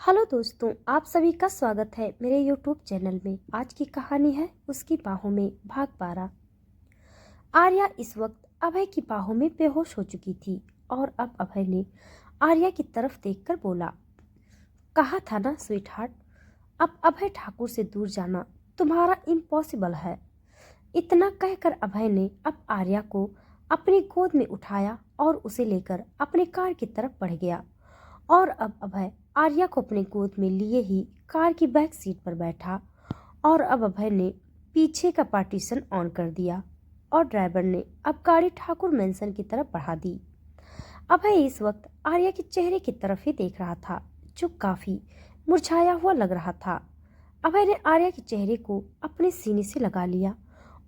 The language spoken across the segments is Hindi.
हेलो दोस्तों, आप सभी का स्वागत है मेरे यूट्यूब चैनल में। आज की कहानी है उसकी बाहों में भाग 12। आर्या इस वक्त अभय की बाहों में बेहोश हो चुकी थी और अब अभय ने आर्या की तरफ देखकर बोला, कहा था ना स्वीट हार्ट, अब अभय ठाकुर से दूर जाना तुम्हारा इम्पॉसिबल है। इतना कहकर अभय ने अब आर्या को अपनी गोद में उठाया और उसे लेकर अपने कार की तरफ बढ़ गया। और अब अभय आर्या को अपने गोद में लिए ही कार की बैक सीट पर बैठा और अब अभय ने पीछे का पार्टीशन ऑन कर दिया और ड्राइवर ने अब गाड़ी ठाकुर मैंसन की तरफ बढ़ा दी। अभय इस वक्त आर्या के चेहरे की तरफ ही देख रहा था, जो काफी मुरझाया हुआ लग रहा था। अभय ने आर्या के चेहरे को अपने सीने से लगा लिया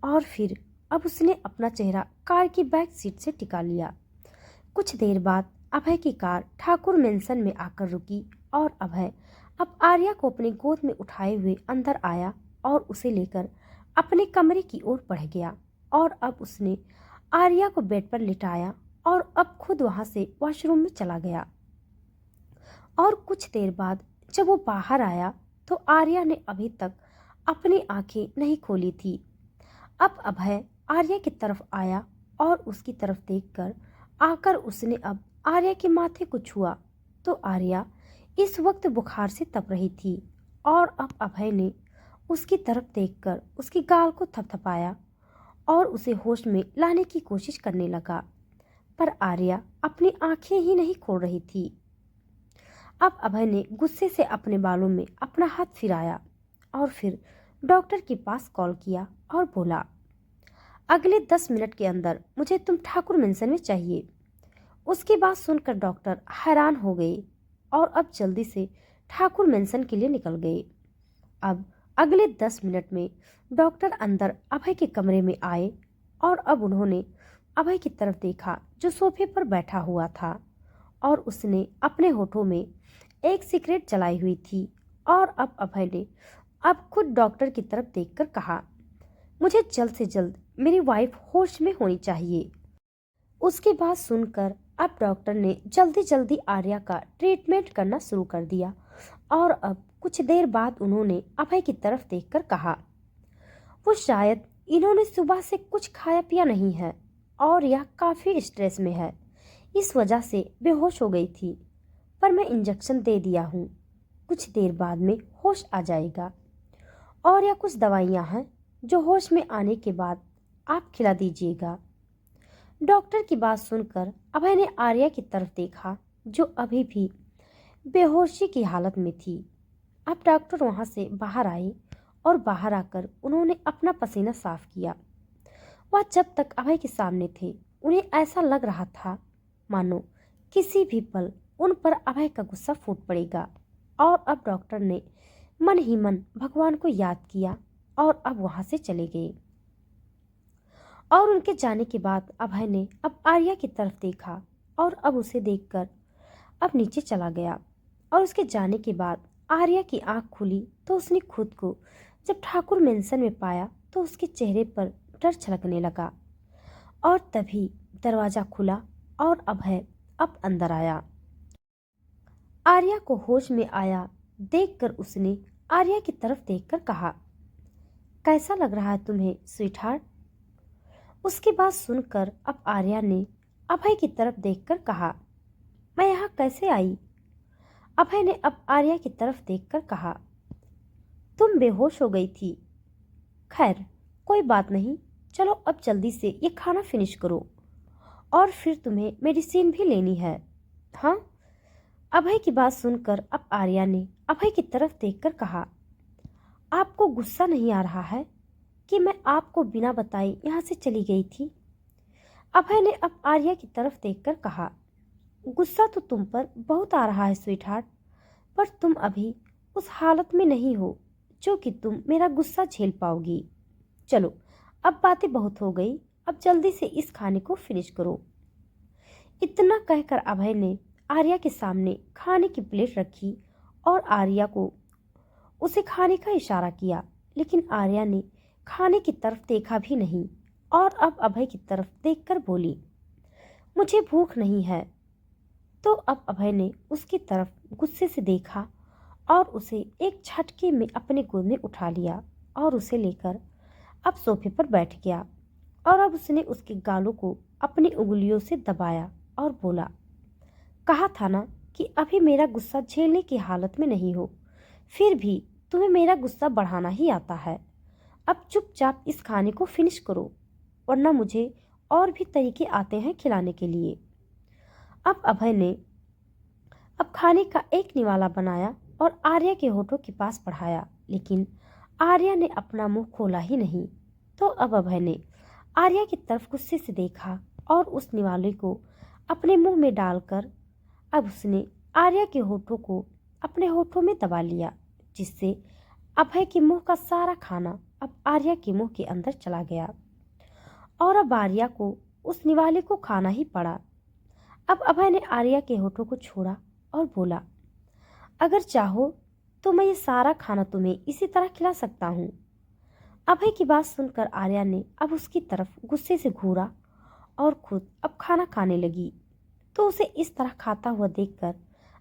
और फिर अब उसने अपना चेहरा कार की बैक सीट से टिका लिया। कुछ देर बाद अभय की कार ठाकुर मैंसन में आकर रुकी और अभय अब आर्या को अपनी गोद में उठाए हुए अंदर आया और उसे लेकर अपने कमरे की ओर बढ़ गया और अब उसने आर्या को बेड पर लिटाया और अब खुद वहां से वॉशरूम में चला गया। और कुछ देर बाद जब वो बाहर आया तो आर्या ने अभी तक अपनी आंखें नहीं खोली थी। अब अभय आर्या की तरफ आया और उसकी तरफ देखकर आकर उसने अब आर्या के माथे को छुआ तो आर्या इस वक्त बुखार से तप रही थी और अब अभय ने उसकी तरफ देखकर उसकी गाल को थपथपाया और उसे होश में लाने की कोशिश करने लगा, पर आर्या अपनी आंखें ही नहीं खोल रही थी। अब अभय ने गुस्से से अपने बालों में अपना हाथ फिराया और फिर डॉक्टर के पास कॉल किया और बोला, अगले 10 मिनट के अंदर मुझे तुम ठाकुर मैंसन में चाहिए। उसकी बात सुनकर डॉक्टर हैरान हो गए और अब जल्दी से ठाकुर मैंसन के लिए निकल गए। अब अगले 10 मिनट में डॉक्टर अंदर अभय के कमरे में आए और अब उन्होंने अभय की तरफ देखा जो सोफे पर बैठा हुआ था और उसने अपने होठों में एक सिगरेट जलाई हुई थी और अब अभय ने अब खुद डॉक्टर की तरफ देखकर कहा, मुझे जल्द से जल्द मेरी वाइफ होश में होनी चाहिए। उसकी बात सुनकर अब डॉक्टर ने जल्दी जल्दी आर्या का ट्रीटमेंट करना शुरू कर दिया और अब कुछ देर बाद उन्होंने अभय की तरफ देखकर कहा, वो शायद इन्होंने सुबह से कुछ खाया पिया नहीं है और यह काफी स्ट्रेस में है, इस वजह से बेहोश हो गई थी, पर मैं इंजेक्शन दे दिया हूँ, कुछ देर बाद में होश आ जाएगा और यह कुछ दवाइयाँ हैं जो होश में आने के बाद आप खिला दीजिएगा। डॉक्टर की बात सुनकर अभय ने आर्या की तरफ देखा जो अभी भी बेहोशी की हालत में थी। अब डॉक्टर वहां से बाहर आए और बाहर आकर उन्होंने अपना पसीना साफ किया। वह जब तक अभय के सामने थे उन्हें ऐसा लग रहा था मानो किसी भी पल उन पर अभय का गुस्सा फूट पड़ेगा और अब डॉक्टर ने मन ही मन भगवान को याद किया और अब वहां से चले गए। और उनके जाने के बाद अभय ने अब आर्या की तरफ देखा और अब उसे देखकर अब नीचे चला गया और उसके जाने के बाद आर्या की आंख खुली तो उसने खुद को जब ठाकुर मैंसन में पाया तो उसके चेहरे पर डर छलकने लगा और तभी दरवाजा खुला और अभय अब अंदर आया। आर्या को होश में आया देखकर उसने आर्या की तरफ देखकर कहा, कैसा लग रहा है तुम्हें स्वीट हार्ट? उसकी बात सुनकर अब आर्या ने अभय की तरफ देखकर कहा, मैं यहाँ कैसे आई? अभय ने अब आर्या की तरफ देखकर कहा, तुम बेहोश हो गई थी। खैर कोई बात नहीं, चलो अब जल्दी से ये खाना फिनिश करो और फिर तुम्हें मेडिसिन भी लेनी है। हाँ? अभय की बात सुनकर अब आर्या ने अभय की तरफ देखकर कहा, आपको गुस्सा नहीं आ रहा है कि मैं आपको बिना बताए यहाँ से चली गई थी? अभय ने अब आर्या की तरफ देखकर कहा, गुस्सा तो तुम पर बहुत आ रहा है स्वीट हार्ट, पर तुम अभी उस हालत में नहीं हो जो कि तुम मेरा गुस्सा झेल पाओगी। चलो अब बातें बहुत हो गई, अब जल्दी से इस खाने को फिनिश करो। इतना कहकर अभय ने आर्या के सामने खाने की प्लेट रखी और आर्या को उसे खाने का इशारा किया, लेकिन आर्या ने खाने की तरफ देखा भी नहीं और अब अभय की तरफ देखकर बोली, मुझे भूख नहीं है। तो अब अभय ने उसकी तरफ गुस्से से देखा और उसे एक झटके में अपने गोद में उठा लिया और उसे लेकर अब सोफे पर बैठ गया। और अब उसने उसके गालों को अपनी उंगलियों से दबाया और बोला, कहा था ना कि अभी मेरा गुस्सा झेलने की हालत में नहीं हो, फिर भी तुम्हें मेरा गुस्सा बढ़ाना ही आता है। अब चुपचाप इस खाने को फिनिश करो, वरना मुझे और भी तरीके आते हैं खिलाने के लिए। अब अभय ने अब खाने का एक निवाला बनाया और आर्या के होठों के पास बढ़ाया, लेकिन आर्या ने अपना मुंह खोला ही नहीं। तो अब अभय ने आर्या की तरफ गुस्से से देखा और उस निवाले को अपने मुंह में डालकर अब उसने आर्या के होठों को अपने होठों में दबा लिया, जिससे अभय के मुंह का सारा खाना अब आर्या के मुंह के अंदर चला गया और अब आर्या को उस निवाले को खाना ही पड़ा। अब अभय ने आर्या के होठों को छोड़ा और बोला, अगर चाहो तो मैं ये सारा खाना तुम्हें इसी तरह खिला सकता हूँ। अभय की बात सुनकर आर्या ने अब उसकी तरफ गुस्से से घूरा और खुद अब खाना खाने लगी। तो उसे इस तरह खाता हुआ देखकर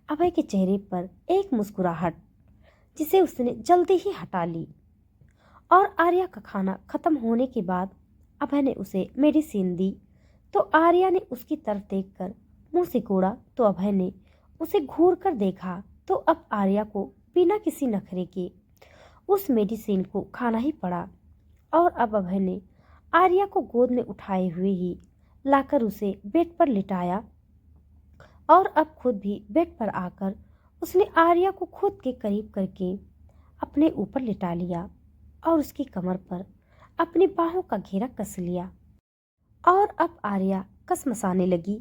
अभय के चेहरे पर एक मुस्कुराहट, जिसे उसने जल्दी ही हटा ली। और आर्या का खाना खत्म होने के बाद अभय ने उसे मेडिसिन दी। तो आर्या ने उसकी तरफ देखकर मुंह सिकोड़ा तो अभय ने उसे घूर कर देखा। तो अब आर्या को बिना किसी नखरे के उस मेडिसिन को खाना ही पड़ा। और अब अभय ने आर्या को गोद में उठाए हुए ही लाकर उसे बेड पर लिटाया और अब खुद भी बेड पर आकर उसने आर्या को खुद के करीब करके अपने ऊपर लिटा लिया और उसकी कमर पर अपनी बाहों का घेरा कस लिया। और अब आर्या कसमसाने लगी।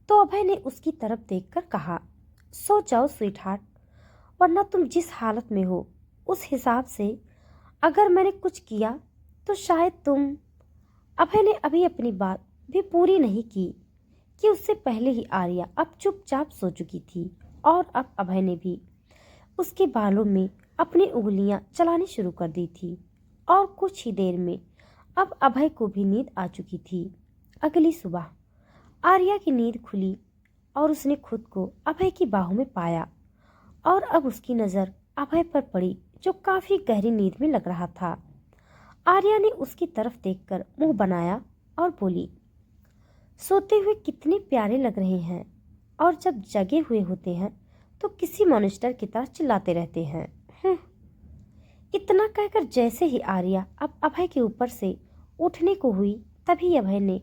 तो अभय ने उसकी तरफ देखकर कहा, सो जाओ स्वीट हार्ट, वरना तुम जिस हालत में हो उस हिसाब से अगर मैंने कुछ किया तो शायद तुम। अभय ने अभी अपनी बात भी पूरी नहीं की कि उससे पहले ही आर्या अब चुपचाप सो चुकी थी। और अब अभय ने भी उसके बालों में अपनी उंगलियां चलानी शुरू कर दी थी और कुछ ही देर में अब अभय को भी नींद आ चुकी थी। अगली सुबह आर्या की नींद खुली और उसने खुद को अभय की बाहों में पाया और अब उसकी नज़र अभय पर पड़ी, जो काफी गहरी नींद में लग रहा था। आर्या ने उसकी तरफ देखकर मुंह बनाया और बोली, सोते हुए कितने प्यारे लग रहे हैं और जब जगे हुए होते हैं तो किसी मॉन्स्टर की तरह चिल्लाते रहते हैं। इतना कहकर जैसे ही आर्या अब अभय के ऊपर से उठने को हुई, तभी अभय ने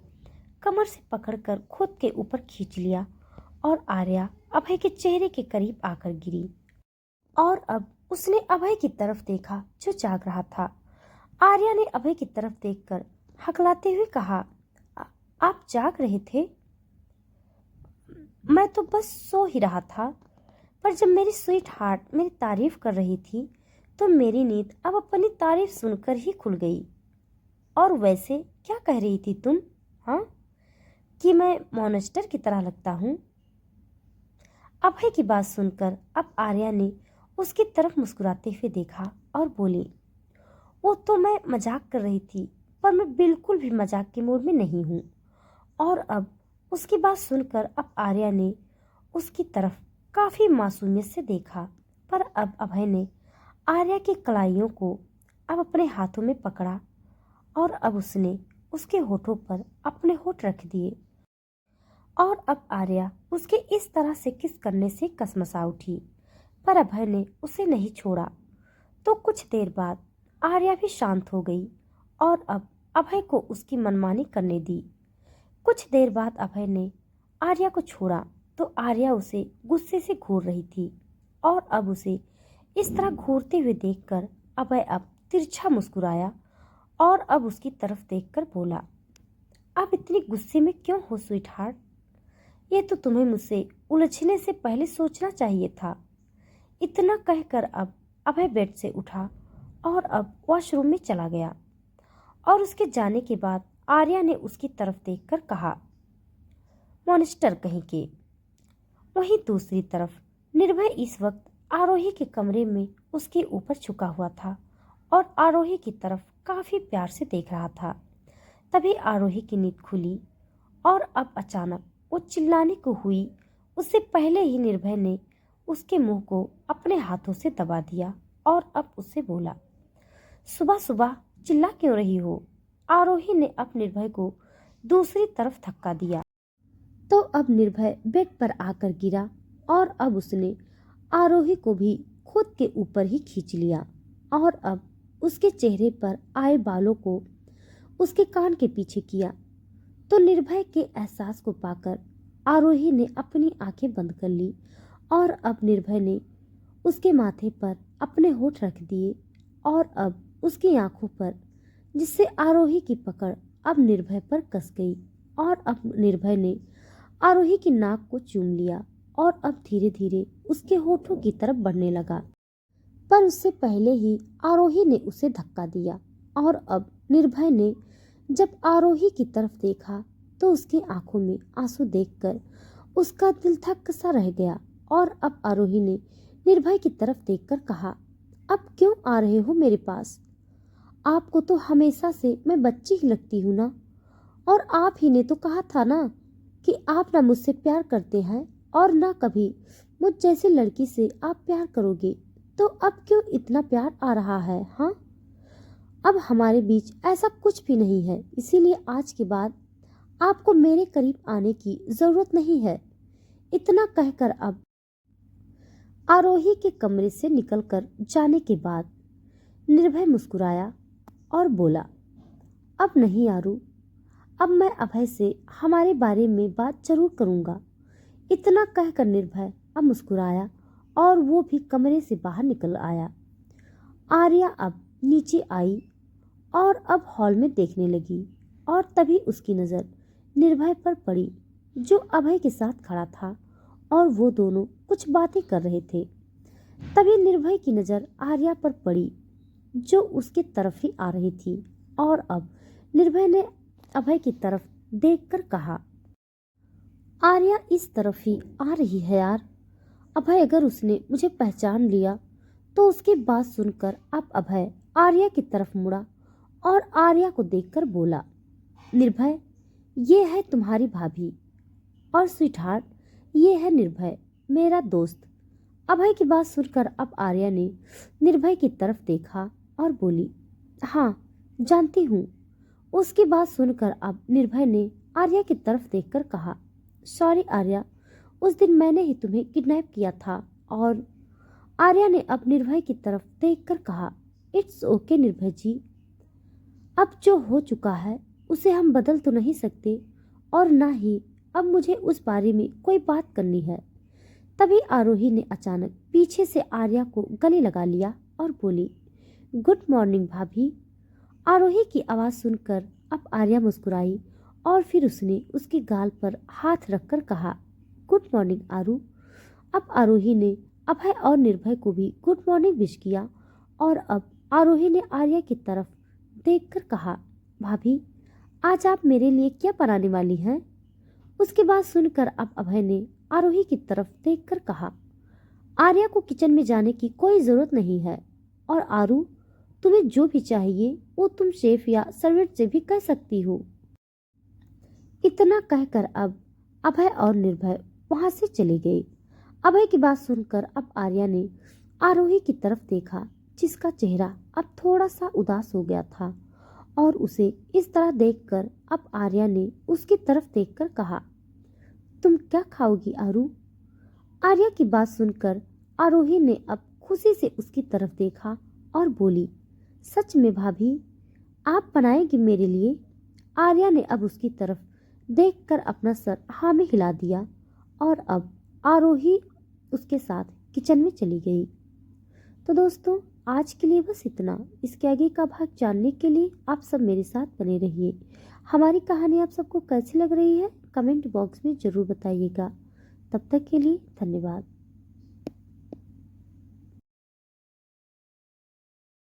कमर से पकड़कर खुद के ऊपर खींच लिया और आर्या अभय के चेहरे के करीब आकर गिरी। और अब उसने अभय की तरफ देखा जो जाग रहा था। आर्या ने अभय की तरफ देखकर हकलाते हुए कहा, आप जाग रहे थे? मैं तो बस सो ही रहा था, पर जब मेरी स्वीट हार्ट मेरी तारीफ कर रही थी तो मेरी नींद अब अपनी तारीफ सुनकर ही खुल गई। और वैसे क्या कह रही थी तुम? हाँ, कि मैं मॉन्स्टर की तरह लगता हूँ? अभय की बात सुनकर अब आर्या ने उसकी तरफ मुस्कुराते हुए देखा और बोली, वो तो मैं मजाक कर रही थी, पर मैं बिल्कुल भी मजाक के मूड में नहीं हूँ। और अब उसकी बात सुनकर अब आर्या ने उसकी तरफ काफी मासूमियत से देखा, पर अब अभय ने आर्या की कलाइयों को अब अपने हाथों में पकड़ा और अब उसने उसके होठों पर अपने होठ रख दिए। और अब आर्या उसके इस तरह से किस करने से कसमसा उठी, पर अभय ने उसे नहीं छोड़ा। तो कुछ देर बाद आर्या भी शांत हो गई और अब अभय को उसकी मनमानी करने दी। कुछ देर बाद अभय ने आर्या को छोड़ा तो आर्या उसे गुस्से से घूर रही थी और अब उसे इस तरह घूरते हुए देखकर अभय अब तिरछा मुस्कुराया और अब उसकी तरफ देखकर बोला, आप इतनी गुस्से में क्यों हो स्वीट हार्ट? ये तो तुम्हें मुझसे उलझने से पहले सोचना चाहिए था। इतना कहकर अब अभय बेड से उठा और अब वॉशरूम में चला गया। और उसके जाने के बाद आर्या ने उसकी तरफ देखकर कहा, मॉन्स्टर कहीं के। वहीं दूसरी तरफ निर्भय इस वक्त आरोही के कमरे में उसके ऊपर झुका हुआ था और आरोही की तरफ काफी प्यार से देख रहा था। तभी आरोही की नींद खुली और अब अचानक वो चिल्लाने को हुई। उससे पहले ही निर्भय ने उसके मुंह को अपने हाथों से दबा दिया और अब उससे बोला, सुबह सुबह चिल्ला क्यों रही हो? आरोही ने अब निर्भय को दूसरी तरफ धक्का दिया तो अब निर्भय बेड पर आकर गिरा और अब उसने आरोही को भी खुद के ऊपर ही खींच लिया और अब उसके चेहरे पर आए बालों को उसके कान के पीछे किया तो निर्भय के एहसास को पाकर आरोही ने अपनी आंखें बंद कर ली और अब निर्भय ने उसके माथे पर अपने होठ रख दिए और अब उसकी आंखों पर, जिससे आरोही की पकड़ अब निर्भय पर कस गई और अब निर्भय ने आरोही की नाक को चूम लिया और अब धीरे धीरे उसके होठों की तरफ बढ़ने लगा। पर उससे पहले ही आरोही ने उसे धक्का दिया और अब निर्भय ने जब आरोही की तरफ देखा तो उसकी आंखों में आंसू देखकर उसका दिल थक सा रह गया और अब आरोही ने निर्भय की तरफ देखकर कहा, अब क्यों आ रहे हो मेरे पास? आपको तो हमेशा से मैं बच्ची ही लगती हूँ ना, और आप ही ने तो कहा था ना कि आप ना मुझसे प्यार करते हैं और ना कभी मुझ जैसी लड़की से आप प्यार करोगे, तो अब क्यों इतना प्यार आ रहा है? हाँ, अब हमारे बीच ऐसा कुछ भी नहीं है, इसीलिए आज के बाद आपको मेरे करीब आने की जरूरत नहीं है। इतना कहकर अब आरोही के कमरे से निकलकर जाने के बाद निर्भय मुस्कुराया और बोला, अब नहीं आरू, अब मैं अभय से हमारे बारे में बात जरूर करूंगा। इतना कहकर निर्भय अब मुस्कुराया और वो भी कमरे से बाहर निकल आया। आर्या अब नीचे आई और अब हॉल में देखने लगी और तभी उसकी नज़र निर्भय पर पड़ी जो अभय के साथ खड़ा था और वो दोनों कुछ बातें कर रहे थे। तभी निर्भय की नज़र आर्या पर पड़ी जो उसके तरफ ही आ रही थी और अब निर्भय ने अभय की तरफ देखकर कहा, आर्या इस तरफ ही आ रही है यार। अभय अगर उसने मुझे पहचान लिया तो उसकी बात सुनकर अब अभय आर्या की तरफ मुड़ा और आर्या को देखकर बोला, निर्भय, ये है तुम्हारी भाभी और स्वीटहार्ट, ये है निर्भय मेरा दोस्त। अभय की बात सुनकर अब आर्या ने निर्भय की तरफ देखा और बोली, हाँ जानती हूँ। उसकी बात सुनकर अब निर्भय ने आर्या की तरफ देखकर कहा, सॉरी आर्या, उस दिन मैंने ही तुम्हें किडनैप किया था। और आर्या ने अब निर्भय की तरफ देखकर कहा, इट्स ओके निर्भय जी, अब जो हो चुका है उसे हम बदल तो नहीं सकते और ना ही अब मुझे उस बारे में कोई बात करनी है। तभी आरोही ने अचानक पीछे से आर्या को गले लगा लिया और बोली, गुड मॉर्निंग भाभी। आरोही की आवाज़ सुनकर अब आर्या मुस्कुराई और फिर उसने उसके गाल पर हाथ रखकर कहा, गुड मॉर्निंग आरू। अब आरोही ने अभय और निर्भय को भी गुड मॉर्निंग विश किया और अब आरोही ने आर्या की तरफ देखकर कहा, भाभी आज आप मेरे लिए क्या बनाने वाली हैं? उसकी बात सुनकर अब अभय ने आरोही की तरफ देखकर कहा, आर्या को किचन में जाने की कोई जरूरत नहीं है और आरू, तुम्हें जो भी चाहिए वो तुम शेफ या सर्वेंट से भी कह सकती हो। इतना कहकर अब अभय और निर्भय वहां से चले गए। अभय की बात सुनकर अब आर्या ने आरोही की तरफ देखा जिसका चेहरा अब थोड़ा सा उदास हो गया था और उसे इस तरह देखकर अब आर्या ने उसकी तरफ देखकर कहा, तुम क्या खाओगी आरू? आर्या की बात सुनकर आरोही ने अब खुशी से उसकी तरफ देखा और बोली, सच में भाभी, आप बनाएगी मेरे लिए? आर्या ने अब उसकी तरफ देखकर अपना सर हाँ में हिला दिया और अब आरोही उसके साथ किचन में चली गई। तो दोस्तों आज के लिए बस इतना। इसके आगे का भाग जानने के लिए आप सब मेरे साथ बने रहिए। हमारी कहानी आप सबको कैसी लग रही है कमेंट बॉक्स में ज़रूर बताइएगा। तब तक के लिए धन्यवाद।